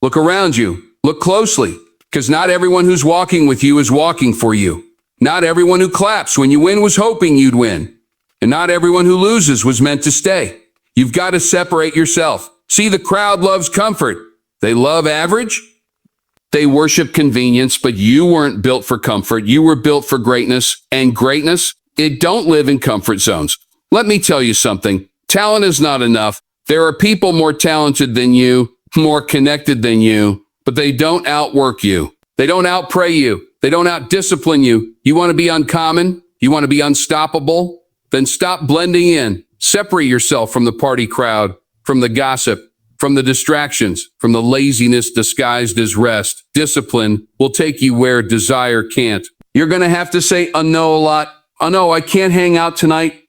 Look around you. Look closely, because not everyone who's walking with you is walking for you. Not everyone who claps when you win was hoping you'd win. And not everyone who loses was meant to stay. You've got to separate yourself. See, the crowd loves comfort. They love average. They worship convenience, but you weren't built for comfort. You were built for greatness. And greatness, it don't live in comfort zones. Let me tell you something. Talent is not enough. There are people more talented than you, more connected than you, but they don't outwork you. They don't outpray you. They don't outdiscipline you. You want to be uncommon? You want to be unstoppable? Then stop blending in. Separate yourself from the party crowd, from the gossip, from the distractions, from the laziness disguised as rest. Discipline will take you where desire can't. You're going to have to say, "I know a lot. I know I can't hang out tonight.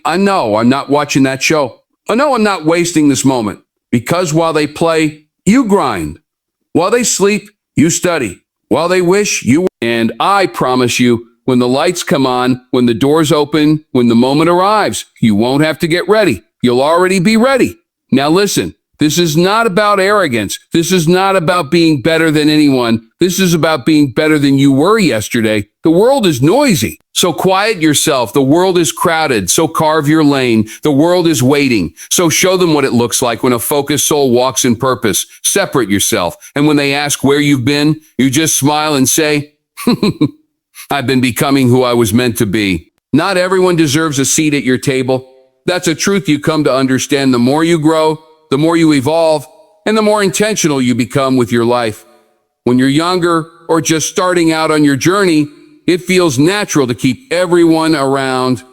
I know I'm not watching that show. I know I'm not wasting this moment." Because while they play, you grind. While they sleep, you study. While they wish, you... And I promise you, when the lights come on, when the doors open, when the moment arrives, you won't have to get ready. You'll already be ready. Now listen, this is not about arrogance. This is not about being better than anyone. This is about being better than you were yesterday. The world is noisy. So quiet yourself. The world is crowded. So carve your lane. The world is waiting. So show them what it looks like when a focused soul walks in purpose. Separate yourself. And when they ask where you've been, you just smile and say, "I've been becoming who I was meant to be." Not everyone deserves a seat at your table. That's a truth you come to understand. The more you grow, the more you evolve, and the more intentional you become with your life. When you're younger or just starting out on your journey, it feels natural to keep everyone around.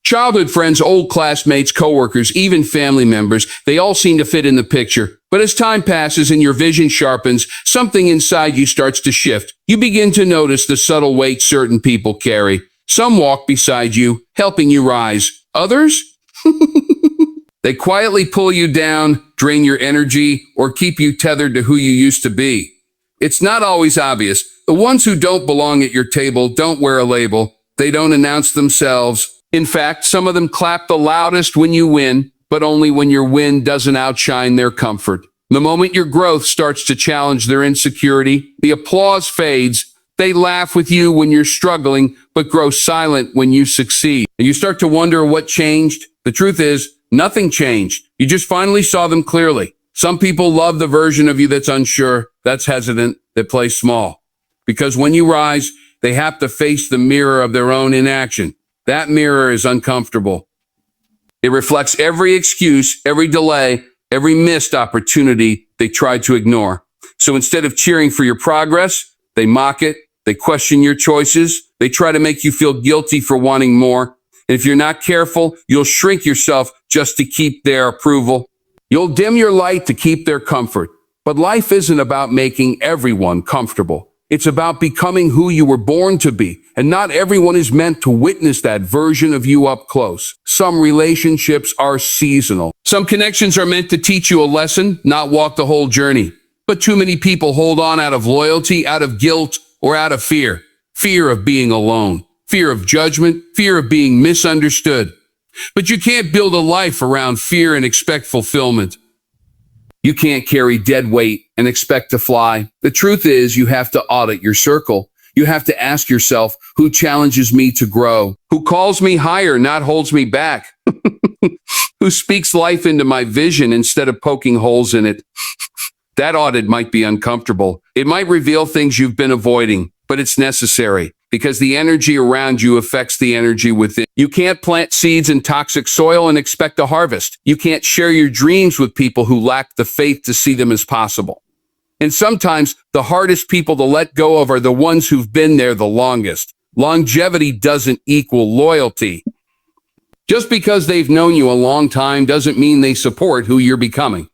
Childhood friends, old classmates, coworkers, even family members, they all seem to fit in the picture. But as time passes and your vision sharpens, something inside you starts to shift. You begin to notice the subtle weight certain people carry. Some walk beside you, helping you rise. Others? They quietly pull you down, drain your energy, or keep you tethered to who you used to be. It's not always obvious. The ones who don't belong at your table don't wear a label. They don't announce themselves. In fact, some of them clap the loudest when you win, but only when your win doesn't outshine their comfort. The moment your growth starts to challenge their insecurity, the applause fades. They laugh with you when you're struggling, but grow silent when you succeed. And you start to wonder what changed. The truth is, nothing changed. You just finally saw them clearly. Some people love the version of you that's unsure, that's hesitant, that plays small. Because when you rise, they have to face the mirror of their own inaction. That mirror is uncomfortable. It reflects every excuse, every delay, every missed opportunity they tried to ignore. So instead of cheering for your progress, they mock it, they question your choices, they try to make you feel guilty for wanting more. And if you're not careful, you'll shrink yourself just to keep their approval. You'll dim your light to keep their comfort. But life isn't about making everyone comfortable. It's about becoming who you were born to be. And not everyone is meant to witness that version of you up close. Some relationships are seasonal. Some connections are meant to teach you a lesson, not walk the whole journey. But too many people hold on out of loyalty, out of guilt, or out of fear. Fear of being alone. Fear of judgment, fear of being misunderstood. But you can't build a life around fear and expect fulfillment. You can't carry dead weight and expect to fly. The truth is, you have to audit your circle. You have to ask yourself, who challenges me to grow? Who calls me higher, not holds me back? Who speaks life into my vision instead of poking holes in it? That audit might be uncomfortable. It might reveal things you've been avoiding, but it's necessary. Because the energy around you affects the energy within. You can't plant seeds in toxic soil and expect a harvest. You can't share your dreams with people who lack the faith to see them as possible. And sometimes the hardest people to let go of are the ones who've been there the longest. Longevity doesn't equal loyalty. Just because they've known you a long time doesn't mean they support who you're becoming.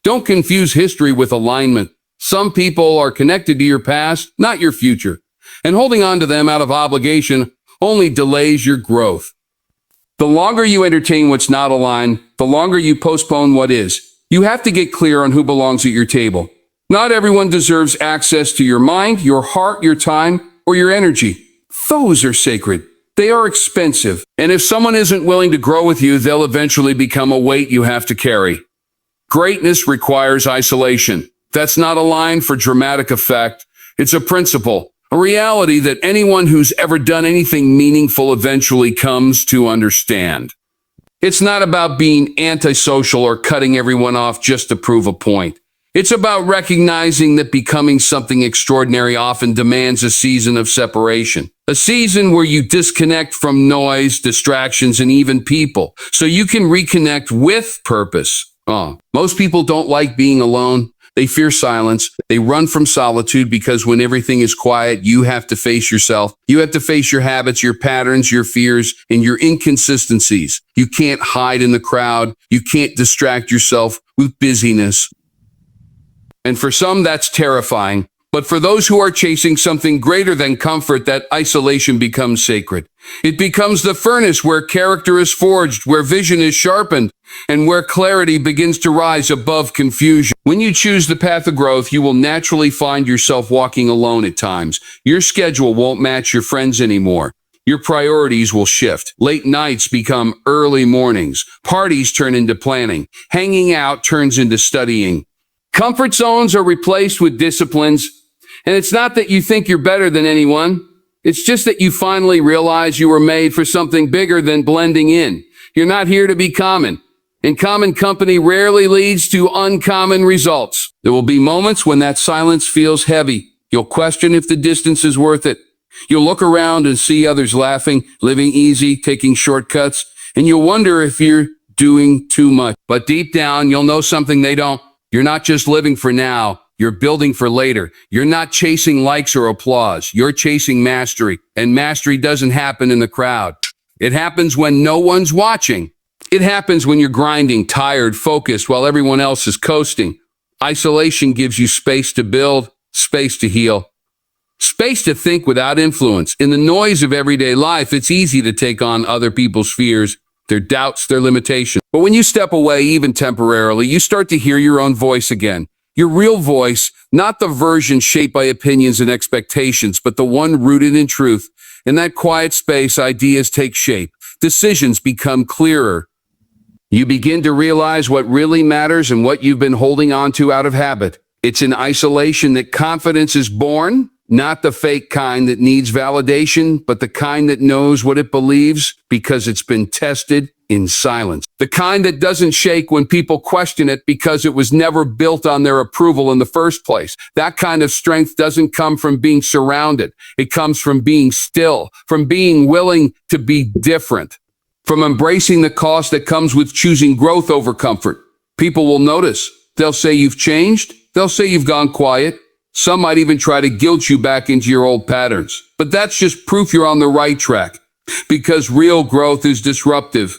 Don't confuse history with alignment. Some people are connected to your past, not your future. And holding on to them out of obligation only delays your growth. The longer you entertain what's not aligned, the longer you postpone what is. You have to get clear on who belongs at your table. Not everyone deserves access to your mind, your heart, your time, or your energy. Those are sacred. They are expensive. And if someone isn't willing to grow with you, they'll eventually become a weight you have to carry. Greatness requires isolation. That's not a line for dramatic effect. It's a principle, a reality that anyone who's ever done anything meaningful eventually comes to understand. It's not about being antisocial or cutting everyone off just to prove a point. It's about recognizing that becoming something extraordinary often demands a season of separation. A season where you disconnect from noise, distractions, and even people, so you can reconnect with purpose. Most people don't like being alone. They fear silence. They run from solitude because when everything is quiet, you have to face yourself. You have to face your habits, your patterns, your fears, and your inconsistencies. You can't hide in the crowd. You can't distract yourself with busyness. And for some, that's terrifying. But for those who are chasing something greater than comfort, that isolation becomes sacred. It becomes the furnace where character is forged, where vision is sharpened, and where clarity begins to rise above confusion. When you choose the path of growth, you will naturally find yourself walking alone at times. Your schedule won't match your friends anymore. Your priorities will shift. Late nights become early mornings. Parties turn into planning. Hanging out turns into studying. Comfort zones are replaced with disciplines. And it's not that you think you're better than anyone. It's just that you finally realize you were made for something bigger than blending in. You're not here to be common. And common company rarely leads to uncommon results. There will be moments when that silence feels heavy. You'll question if the distance is worth it. You'll look around and see others laughing, living easy, taking shortcuts, and you'll wonder if you're doing too much. But deep down, you'll know something they don't. You're not just living for now. You're building for later. You're not chasing likes or applause. You're chasing mastery. And mastery doesn't happen in the crowd. It happens when no one's watching. It happens when you're grinding, tired, focused, while everyone else is coasting. Isolation gives you space to build, space to heal, space to think without influence. In the noise of everyday life, it's easy to take on other people's fears, their doubts, their limitations. But when you step away, even temporarily, you start to hear your own voice again. Your real voice, not the version shaped by opinions and expectations, but the one rooted in truth. In that quiet space, ideas take shape. Decisions become clearer. You begin to realize what really matters and what you've been holding on to out of habit. It's in isolation that confidence is born, not the fake kind that needs validation, but the kind that knows what it believes because it's been tested in silence. The kind that doesn't shake when people question it because it was never built on their approval in the first place. That kind of strength doesn't come from being surrounded. It comes from being still, from being willing to be different, from embracing the cost that comes with choosing growth over comfort. People will notice. They'll say you've changed. They'll say you've gone quiet. Some might even try to guilt you back into your old patterns. But that's just proof you're on the right track, because real growth is disruptive.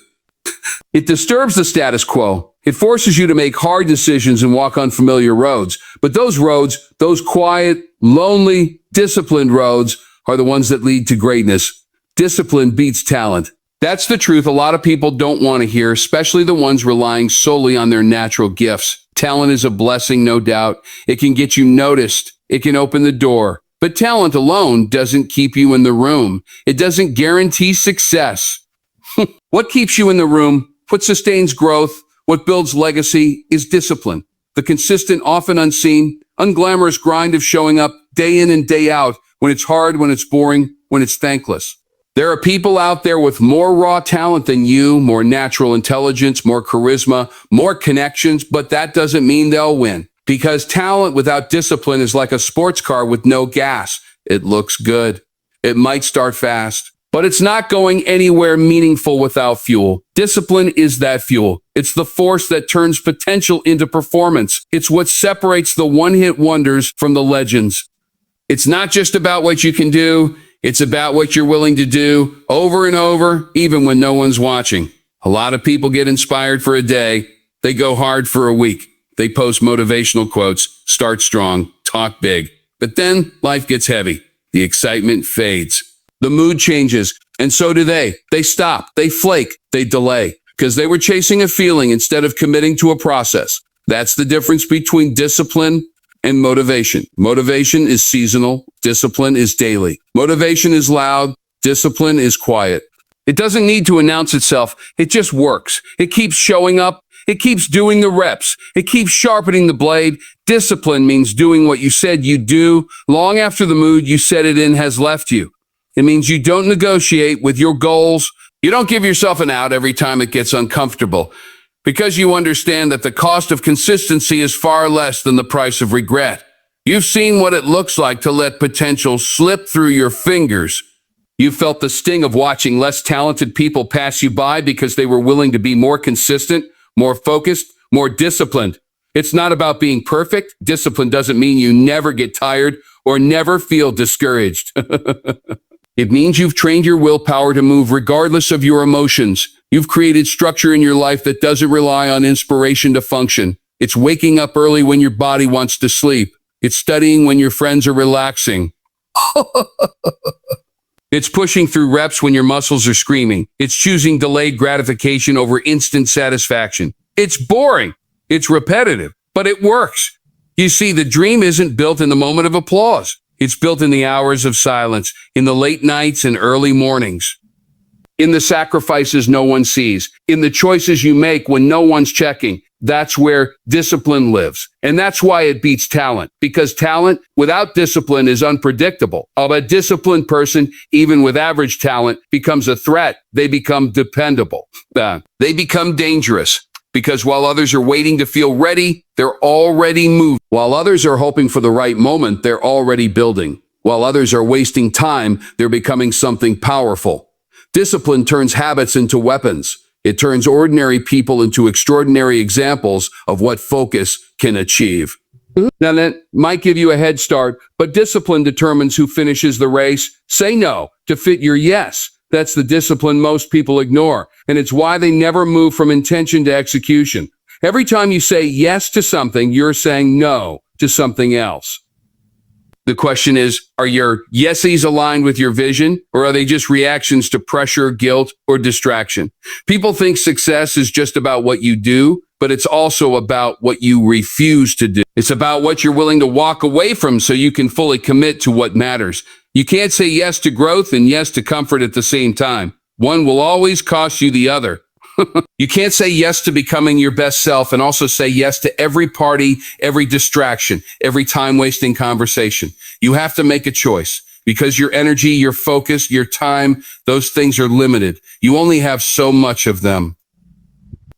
It disturbs the status quo. It forces you to make hard decisions and walk unfamiliar roads. But those roads, those quiet, lonely, disciplined roads, are the ones that lead to greatness. Discipline beats talent. That's the truth a lot of people don't want to hear, especially the ones relying solely on their natural gifts. Talent is a blessing, no doubt. It can get you noticed. It can open the door. But talent alone doesn't keep you in the room. It doesn't guarantee success. What keeps you in the room, what sustains growth, what builds legacy is discipline. The consistent, often unseen, unglamorous grind of showing up day in and day out when it's hard, when it's boring, when it's thankless. There are people out there with more raw talent than you, more natural intelligence, more charisma, more connections, but that doesn't mean they'll win. Because talent without discipline is like a sports car with no gas. It looks good. It might start fast, but it's not going anywhere meaningful without fuel. Discipline is that fuel. It's the force that turns potential into performance. It's what separates the one-hit wonders from the legends. It's not just about what you can do. It's about what you're willing to do over and over, even when no one's watching. A lot of people get inspired for a day. They go hard for a week. They post motivational quotes, start strong, talk big. But then life gets heavy. The excitement fades. The mood changes, and so do they. They stop, they flake, they delay, because they were chasing a feeling instead of committing to a process. That's the difference between discipline and motivation. Motivation is seasonal, discipline is daily. Motivation is loud, discipline is quiet. It doesn't need to announce itself, it just works. It keeps showing up, It keeps doing the reps. It keeps sharpening the blade. Discipline means doing what you said you'd do long after the mood you set it in has left you. It means you don't negotiate with your goals. You don't give yourself an out every time it gets uncomfortable, because you understand that the cost of consistency is far less than the price of regret. You've seen what it looks like to let potential slip through your fingers. You felt the sting of watching less talented people pass you by because they were willing to be more consistent, more focused, more disciplined. It's not about being perfect. Discipline doesn't mean you never get tired or never feel discouraged. It means you've trained your willpower to move regardless of your emotions. You've created structure in your life that doesn't rely on inspiration to function. It's waking up early when your body wants to sleep. It's studying when your friends are relaxing. It's pushing through reps when your muscles are screaming. It's choosing delayed gratification over instant satisfaction. It's boring. It's repetitive, but it works. You see, the dream isn't built in the moment of applause. It's built in the hours of silence, in the late nights and early mornings, in the sacrifices no one sees, in the choices you make when no one's checking. That's where discipline lives. And that's why it beats talent, because talent without discipline is unpredictable. A disciplined person, even with average talent, becomes a threat. They become dependable. They become dangerous, because while others are waiting to feel ready, they're already moving. While others are hoping for the right moment, they're already building. While others are wasting time, they're becoming something powerful. Discipline turns habits into weapons. It turns ordinary people into extraordinary examples of what focus can achieve. Now, that might give you a head start, but discipline determines who finishes the race. Say no to fit your yes. That's the discipline most people ignore, and it's why they never move from intention to execution. Every time you say yes to something, you're saying no to something else. The question is, are your yeses aligned with your vision, or are they just reactions to pressure, guilt, or distraction? People think success is just about what you do, but it's also about what you refuse to do. It's about what you're willing to walk away from so you can fully commit to what matters. You can't say yes to growth and yes to comfort at the same time. One will always cost you the other. You can't say yes to becoming your best self and also say yes to every party, every distraction, every time-wasting conversation. You have to make a choice, because your energy, your focus, your time, those things are limited. You only have so much of them.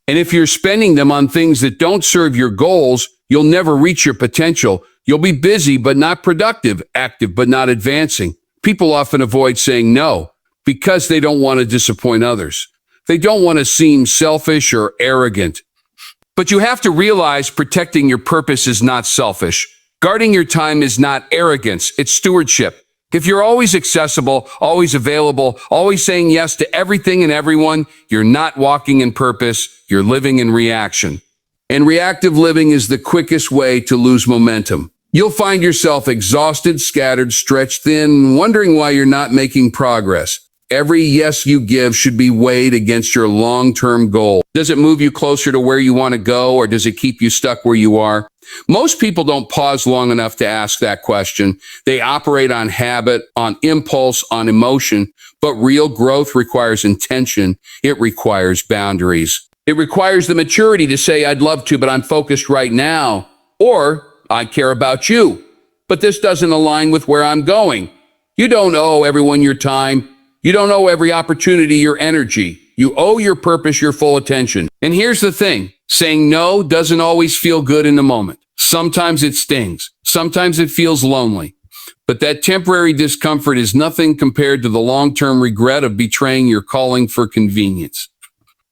And if you're spending them on things that don't serve your goals, you'll never reach your potential. You'll be busy but not productive, active but not advancing. People often avoid saying no because they don't want to disappoint others. They don't want to seem selfish or arrogant. But you have to realize protecting your purpose is not selfish. Guarding your time is not arrogance, it's stewardship. If you're always accessible, always available, always saying yes to everything and everyone, you're not walking in purpose, you're living in reaction. And reactive living is the quickest way to lose momentum. You'll find yourself exhausted, scattered, stretched thin, wondering why you're not making progress. Every yes you give should be weighed against your long-term goal. Does it move you closer to where you want to go, or does it keep you stuck where you are? Most people don't pause long enough to ask that question. They operate on habit, on impulse, on emotion, but real growth requires intention. It requires boundaries. It requires the maturity to say, I'd love to, but I'm focused right now. Or, I care about you, but this doesn't align with where I'm going. You don't owe everyone your time. You don't owe every opportunity your energy. You owe your purpose your full attention. And here's the thing. Saying no doesn't always feel good in the moment. Sometimes it stings. Sometimes it feels lonely. But that temporary discomfort is nothing compared to the long-term regret of betraying your calling for convenience.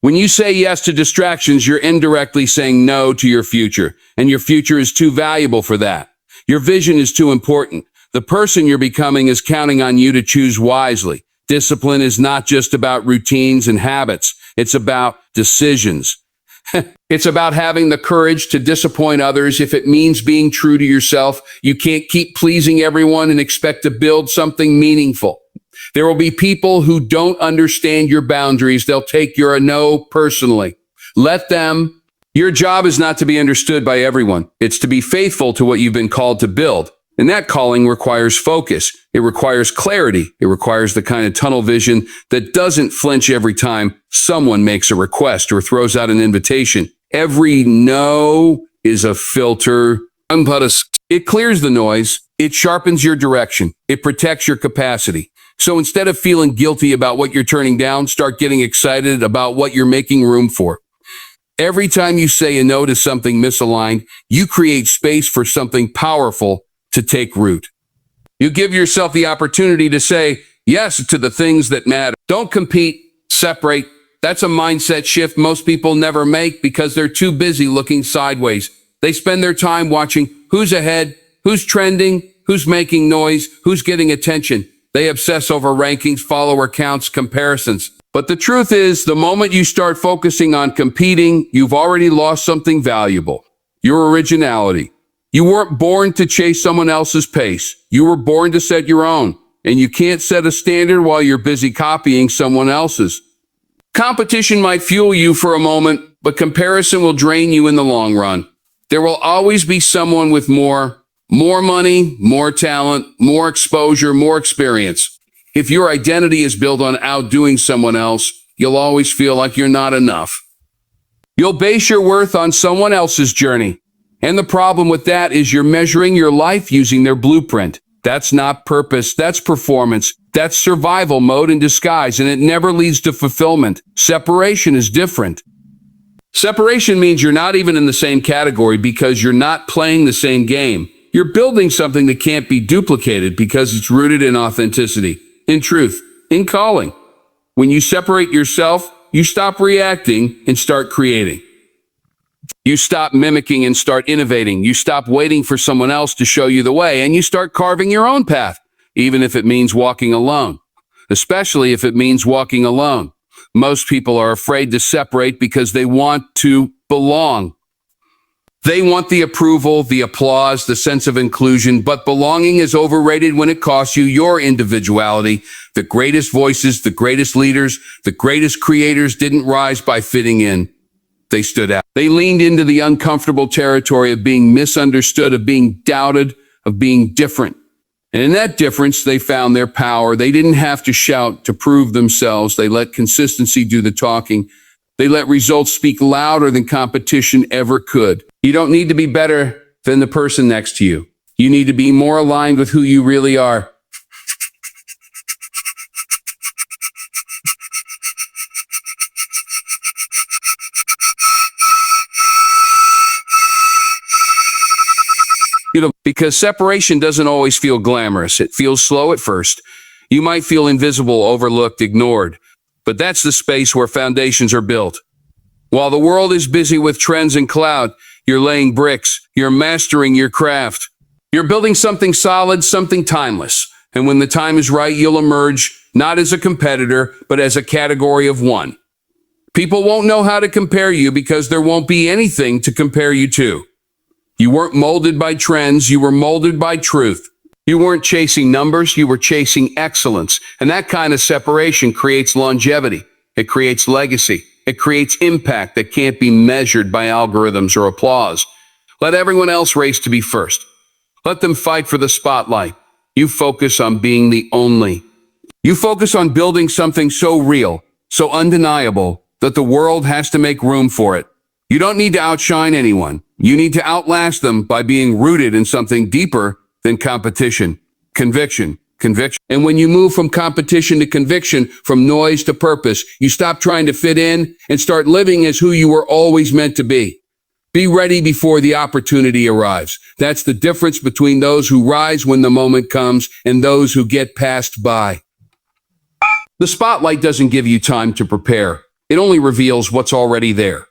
When you say yes to distractions, you're indirectly saying no to your future. And your future is too valuable for that. Your vision is too important. The person you're becoming is counting on you to choose wisely. Discipline is not just about routines and habits. It's about decisions. It's about having the courage to disappoint others if it means being true to yourself. You can't keep pleasing everyone and expect to build something meaningful. There will be people who don't understand your boundaries. They'll take your no personally. Let them. Your job is not to be understood by everyone. It's to be faithful to what you've been called to build. And that calling requires focus. It requires clarity. It requires the kind of tunnel vision that doesn't flinch every time someone makes a request or throws out an invitation. Every no is a filter. It clears the noise. It sharpens your direction. It protects your capacity. So instead of feeling guilty about what you're turning down, start getting excited about what you're making room for. Every time you say a no to something misaligned, you create space for something powerful to take root. You give yourself the opportunity to say yes to the things that matter. Don't compete, separate. That's a mindset shift most people never make because they're too busy looking sideways. They spend their time watching who's ahead, who's trending, who's making noise, who's getting attention. They obsess over rankings, follower counts, comparisons. But the truth is, the moment you start focusing on competing, you've already lost something valuable. Your originality. You weren't born to chase someone else's pace. You were born to set your own. And you can't set a standard while you're busy copying someone else's. Competition might fuel you for a moment, but comparison will drain you in the long run. There will always be someone with more money, more talent, more exposure, more experience. If your identity is built on outdoing someone else, you'll always feel like you're not enough. You'll base your worth on someone else's journey. And the problem with that is you're measuring your life using their blueprint. That's not purpose, that's performance, that's survival mode in disguise, and it never leads to fulfillment. Separation is different. Separation means you're not even in the same category because you're not playing the same game. You're building something that can't be duplicated because it's rooted in authenticity, in truth, in calling. When you separate yourself, you stop reacting and start creating. You stop mimicking and start innovating. You stop waiting for someone else to show you the way, and you start carving your own path, even if it means walking alone, especially if it means walking alone. Most people are afraid to separate because they want to belong. They want the approval, the applause, the sense of inclusion, but belonging is overrated when it costs you your individuality. The greatest voices, the greatest leaders, the greatest creators didn't rise by fitting in. They stood out. They leaned into the uncomfortable territory of being misunderstood, of being doubted, of being different. And in that difference, they found their power. They didn't have to shout to prove themselves. They let consistency do the talking. They let results speak louder than competition ever could. You don't need to be better than the person next to you. You need to be more aligned with who you really are. Because separation doesn't always feel glamorous. It feels slow at first. You might feel invisible, overlooked, ignored. But that's the space where foundations are built. While the world is busy with trends and cloud, you're laying bricks. You're mastering your craft. You're building something solid, something timeless. And when the time is right, you'll emerge not as a competitor, but as a category of one. People won't know how to compare you because there won't be anything to compare you to. You weren't molded by trends, you were molded by truth. You weren't chasing numbers, you were chasing excellence. And that kind of separation creates longevity. It creates legacy. It creates impact that can't be measured by algorithms or applause. Let everyone else race to be first. Let them fight for the spotlight. You focus on being the only. You focus on building something so real, so undeniable, that the world has to make room for it. You don't need to outshine anyone. You need to outlast them by being rooted in something deeper than competition. Conviction. And when you move from competition to conviction, from noise to purpose, you stop trying to fit in and start living as who you were always meant to be. Be ready before the opportunity arrives. That's the difference between those who rise when the moment comes and those who get passed by. The spotlight doesn't give you time to prepare. It only reveals what's already there.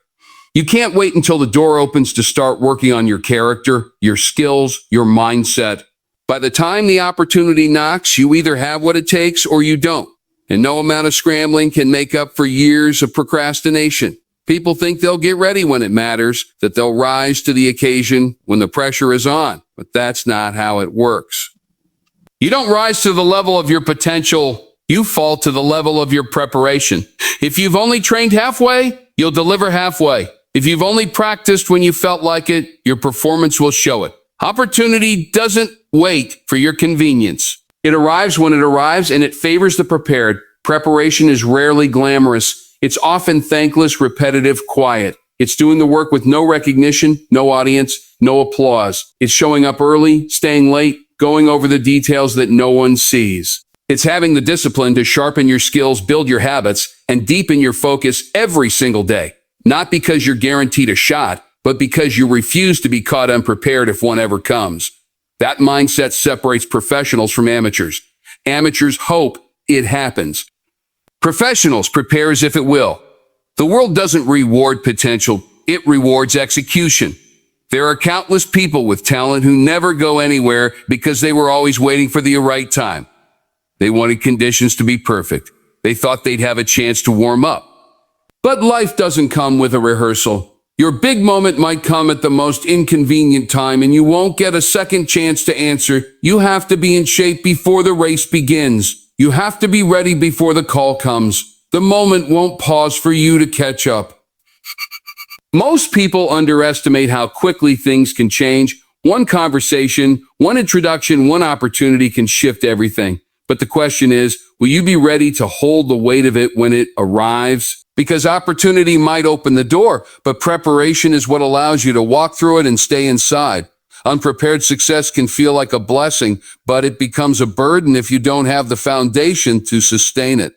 You can't wait until the door opens to start working on your character, your skills, your mindset. By the time the opportunity knocks, you either have what it takes or you don't. And no amount of scrambling can make up for years of procrastination. People think they'll get ready when it matters, that they'll rise to the occasion when the pressure is on. But that's not how it works. You don't rise to the level of your potential. You fall to the level of your preparation. If you've only trained halfway, you'll deliver halfway. If you've only practiced when you felt like it, your performance will show it. Opportunity doesn't wait for your convenience. It arrives when it arrives, and it favors the prepared. Preparation is rarely glamorous. It's often thankless, repetitive, quiet. It's doing the work with no recognition, no audience, no applause. It's showing up early, staying late, going over the details that no one sees. It's having the discipline to sharpen your skills, build your habits, and deepen your focus every single day. Not because you're guaranteed a shot, but because you refuse to be caught unprepared if one ever comes. That mindset separates professionals from amateurs. Amateurs hope it happens. Professionals prepare as if it will. The world doesn't reward potential, it rewards execution. There are countless people with talent who never go anywhere because they were always waiting for the right time. They wanted conditions to be perfect. They thought they'd have a chance to warm up. But life doesn't come with a rehearsal. Your big moment might come at the most inconvenient time, and you won't get a second chance to answer. You have to be in shape before the race begins. You have to be ready before the call comes. The moment won't pause for you to catch up. Most people underestimate how quickly things can change. One conversation, one introduction, one opportunity can shift everything. But the question is, will you be ready to hold the weight of it when it arrives? Because opportunity might open the door, but preparation is what allows you to walk through it and stay inside. Unprepared success can feel like a blessing, but it becomes a burden if you don't have the foundation to sustain it.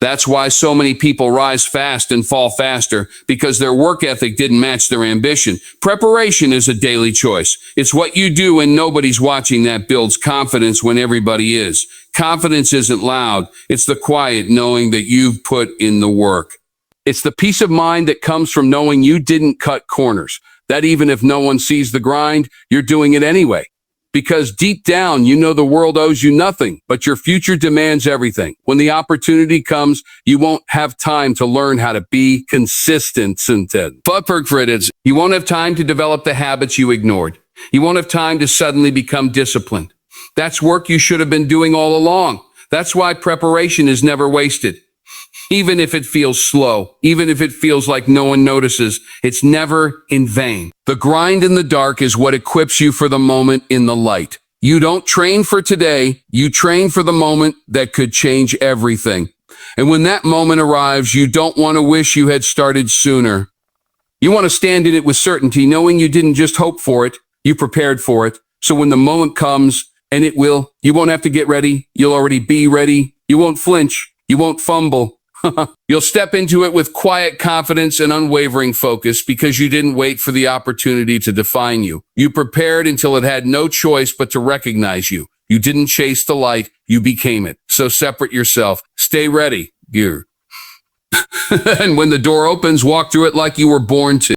That's why so many people rise fast and fall faster, because their work ethic didn't match their ambition. Preparation is a daily choice. It's what you do when nobody's watching that builds confidence when everybody is. Confidence isn't loud. It's the quiet knowing that you've put in the work. It's the peace of mind that comes from knowing you didn't cut corners, that even if no one sees the grind, you're doing it anyway. Because deep down, you know the world owes you nothing, but your future demands everything. When the opportunity comes, you won't have time to learn how to be consistent. You won't have time to develop the habits you ignored. You won't have time to suddenly become disciplined. That's work you should have been doing all along. That's why preparation is never wasted. Even if it feels slow, even if it feels like no one notices, it's never in vain. The grind in the dark is what equips you for the moment in the light. You don't train for today, you train for the moment that could change everything. And when that moment arrives, you don't want to wish you had started sooner. You want to stand in it with certainty, knowing you didn't just hope for it, you prepared for it. So when the moment comes, and it will, you won't have to get ready, you'll already be ready. You won't flinch, you won't fumble. You'll step into it with quiet confidence and unwavering focus because you didn't wait for the opportunity to define you. You prepared until it had no choice but to recognize you. You didn't chase the light, you became it. So separate yourself. Stay ready. And when the door opens, walk through it like you were born to.